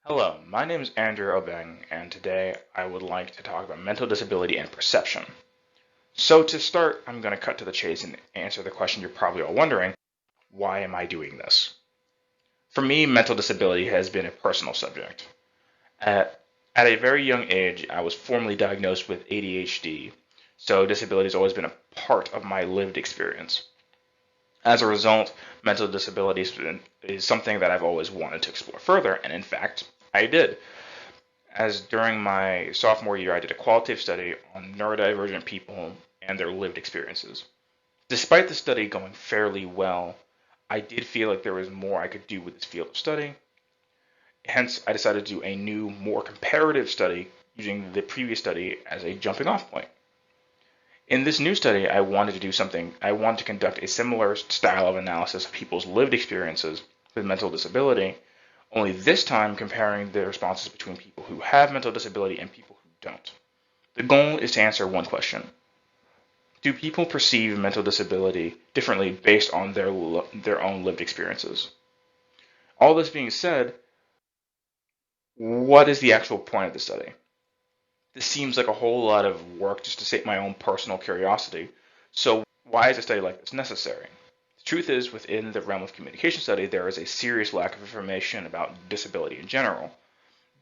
Hello, my name is Andrew Obeng, and today I would like to talk about mental disability and perception. So to start, I'm going to cut to the chase and answer the question you're probably all wondering, why am I doing this? For me, mental disability has been a personal subject. At, at a very young age, I was formally diagnosed with ADHD, so disability has always been a part of my lived experience. As a result, mental disability is something that I've always wanted to explore further, and in fact, I did. As during my sophomore year, I did a qualitative study on neurodivergent people and their lived experiences. Despite the study going fairly well, I did feel like there was more I could do with this field of study. Hence, I decided to do a new, more comparative study using the previous study as a jumping off point. In this new study, I wanted to conduct a similar style of analysis of people's lived experiences with mental disability, only this time comparing the responses between people who have mental disability and people who don't. The goal is to answer one question. Do people perceive mental disability differently based on their own lived experiences? All this being said, what is the actual point of the study? This seems like a whole lot of work just to sate my own personal curiosity. So why is a study like this necessary? The truth is, within the realm of communication study, there is a serious lack of information about disability in general.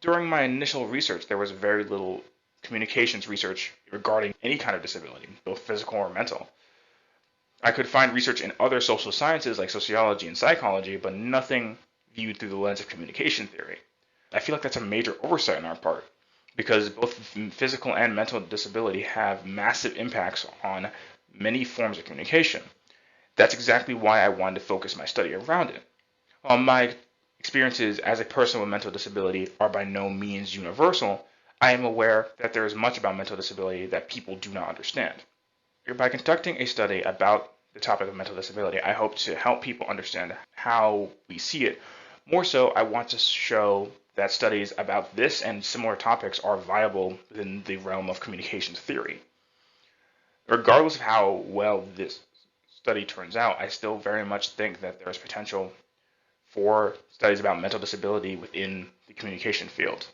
During my initial research, there was very little communications research regarding any kind of disability, both physical or mental. I could find research in other social sciences like sociology and psychology, but nothing viewed through the lens of communication theory. I feel like that's a major oversight on our part because both physical and mental disability have massive impacts on many forms of communication. That's exactly why I wanted to focus my study around it. While my experiences as a person with mental disability are by no means universal, I am aware that there is much about mental disability that people do not understand. By conducting a study about the topic of mental disability, I hope to help people understand how we see it. More so, I want to show that studies about this and similar topics are viable within the realm of communications theory. Regardless of how well this study turns out, I still very much think that there is potential for studies about mental disability within the communication field.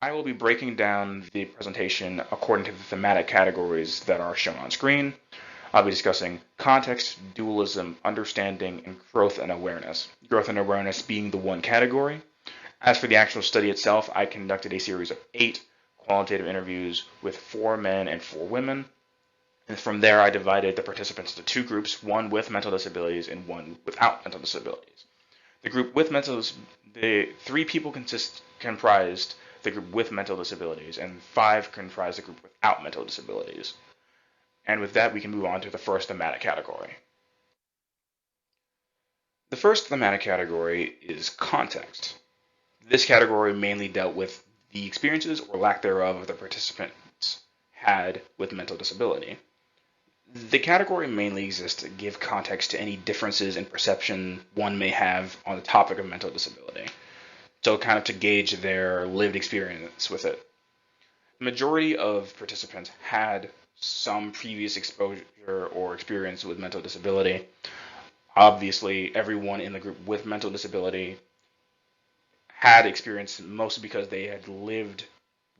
I will be breaking down the presentation according to the thematic categories that are shown on screen. I'll be discussing context, dualism, understanding, and growth and awareness. Growth and awareness being the one category. As for the actual study itself, I conducted a series of 8 qualitative interviews with 4 men and 4 women. And from there, I divided the participants into 2 groups, one with mental disabilities and one without mental disabilities. The group with the 3 people comprised the group with mental disabilities, and 5 comprised the group without mental disabilities. And with that, we can move on to the first thematic category. The first thematic category is context. This category mainly dealt with the experiences or lack thereof of the participants had with mental disability. The category mainly exists to give context to any differences in perception one may have on the topic of mental disability. So kind of to gauge their lived experience with it. The majority of participants had some previous exposure or experience with mental disability. Obviously, everyone in the group with mental disability had experience mostly because they had lived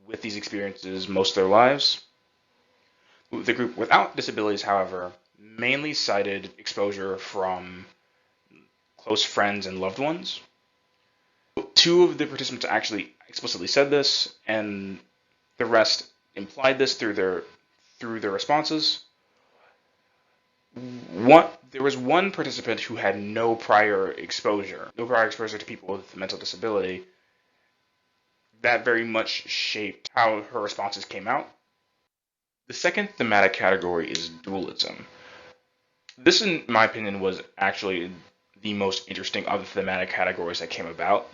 with these experiences most of their lives. The group without disabilities, however, mainly cited exposure from close friends and loved ones. 2 of the participants actually explicitly said this, and the rest implied this through their responses. There was one participant who had no prior exposure to people with mental disability. That very much shaped how her responses came out. The second thematic category is dualism. This, in my opinion, was actually the most interesting of the thematic categories that came about.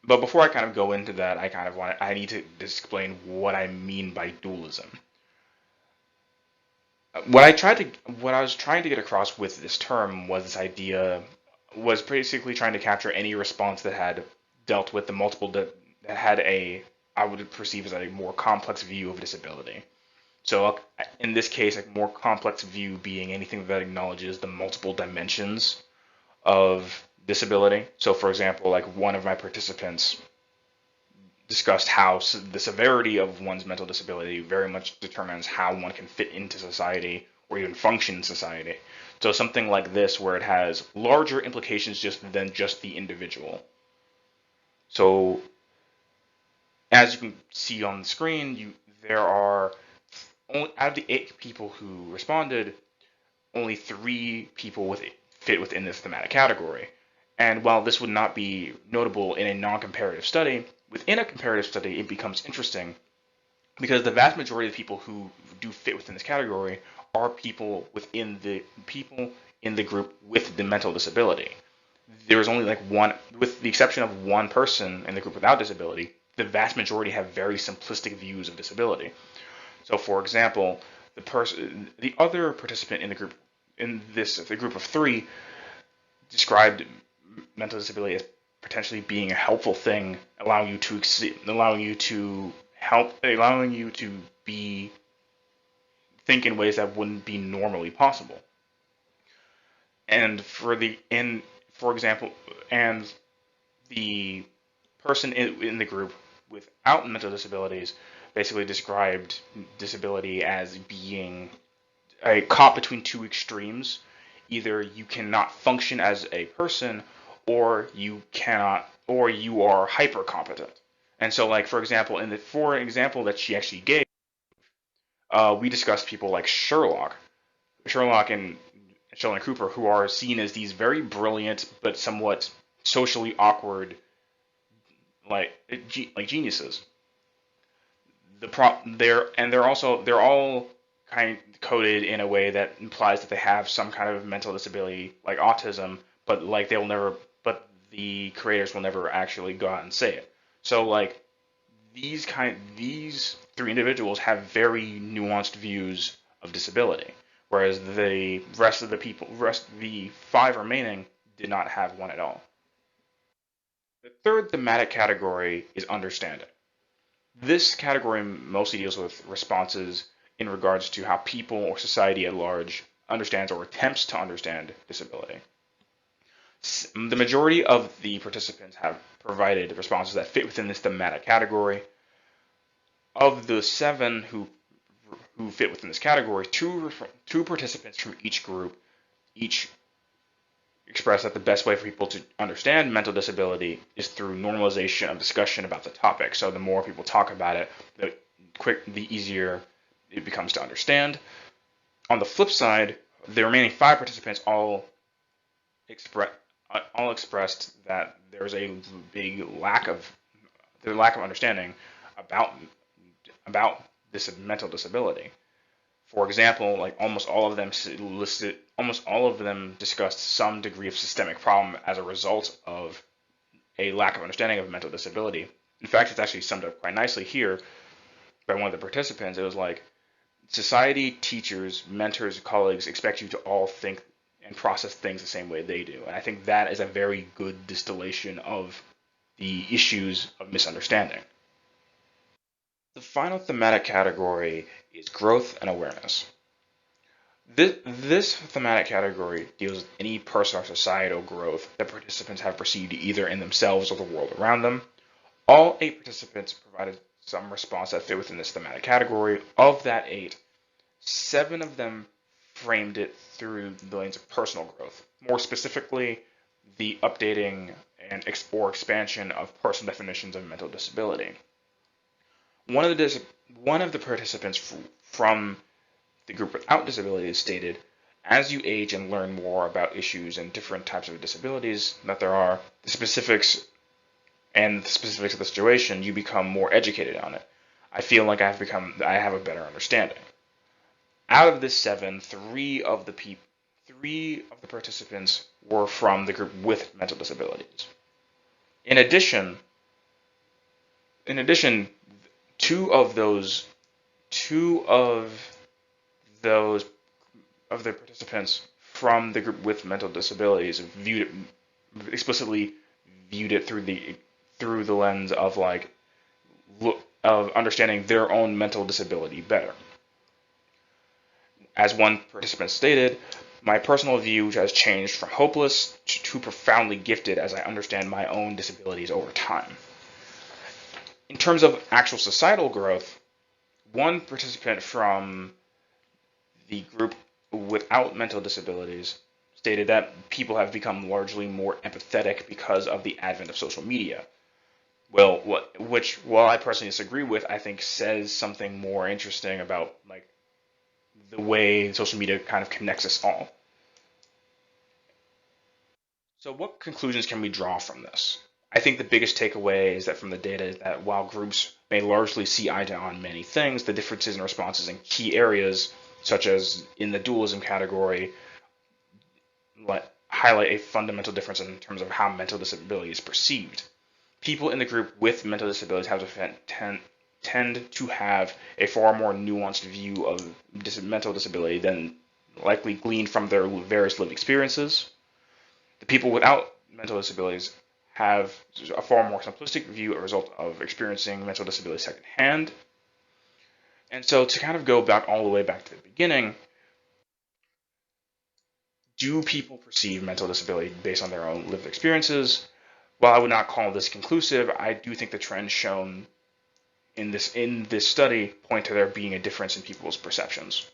But before I kind of go into that, I need to explain what I mean by dualism. What I was trying to get across with this term was this idea was basically trying to capture any response that had dealt with the multiple that had I would perceive as a more complex view of disability. So in this case, a more complex view being anything that acknowledges the multiple dimensions of disability. So, for example, like one of my participants discussed how the severity of one's mental disability very much determines how one can fit into society or even function in society. So something like this, where it has larger implications than just the individual. So as you can see on the screen, there are only out of the 8 people who responded, only 3 people fit within this thematic category. And while this would not be notable in a non-comparative study, within a comparative study, it becomes interesting because the vast majority of people who do fit within this category are people in the group with the mental disability. There is only like one, with the exception of one person in the group without disability, the vast majority have very simplistic views of disability. So, for example, the other participant in the group the group of 3 described mental disability as potentially being a helpful thing, allowing you to be think in ways that wouldn't be normally possible. And for example, and the person in the group without mental disabilities basically described disability as being a caught between 2 extremes. Either you cannot function as a person, or you are hyper competent. And so, like for example, for an example that she actually gave, we discussed people like Sherlock and Sheldon Cooper, who are seen as these very brilliant but somewhat socially awkward, like geniuses. They're all kind of coded in a way that implies that they have some kind of mental disability, like autism, but like but the creators will never actually go out and say it. So like these 3 individuals have very nuanced views of disability, whereas the rest of the 5 remaining did not have one at all. The third thematic category is understanding. This category mostly deals with responses in regards to how people or society at large understands or attempts to understand disability. The majority of the participants have provided responses that fit within this thematic category. Of the 7 who fit within this category, two participants from each group each express that the best way for people to understand mental disability is through normalization of discussion about the topic. So the more people talk about it, the easier it becomes to understand. On the flip side, the remaining 5 participants all expressed that there's a big lack of understanding about this mental disability. For example, like almost all of them discussed some degree of systemic problem as a result of a lack of understanding of mental disability. In fact, it's actually summed up quite nicely here by one of the participants. It was like, society, teachers, mentors, colleagues expect you to all think and process things the same way they do. And I think that is a very good distillation of the issues of misunderstanding. The final thematic category is growth and awareness. This thematic category deals with any personal or societal growth that participants have perceived either in themselves or the world around them. All 8 participants provided some response that fit within this thematic category. Of that 8, 7 of them framed it through the lens of personal growth. More specifically, the updating or expansion of personal definitions of mental disability. One of the participants from the group without disabilities stated, as you age and learn more about issues and different types of disabilities that there are, the specifics of the situation, you become more educated on it. I feel like I have a better understanding. Out of this 7, 3 of the participants were from the group with mental disabilities. In addition, two of the participants from the group with mental disabilities explicitly viewed it through the lens of of understanding their own mental disability better. As one participant stated, My personal view has changed from hopeless to profoundly gifted as I understand my own disabilities over time. In terms of actual societal growth, one participant from the group without mental disabilities stated that people have become largely more empathetic because of the advent of social media. Well, while I personally disagree with, I think says something more interesting about like the way social media kind of connects us all. So, what conclusions can we draw from this? I think the biggest takeaway is that from the data is that while groups may largely see eye to eye on many things, the differences in responses in key areas, such as in the dualism category, highlight a fundamental difference in terms of how mental disability is perceived. People in the group with mental disabilities tend to have a far more nuanced view of mental disability than likely gleaned from their various lived experiences. The people without mental disabilities have a far more simplistic view as a result of experiencing mental disability secondhand. And so to kind of go back all the way back to the beginning, do people perceive mental disability based on their own lived experiences? While I would not call this conclusive, I do think the trends shown in this study point to there being a difference in people's perceptions.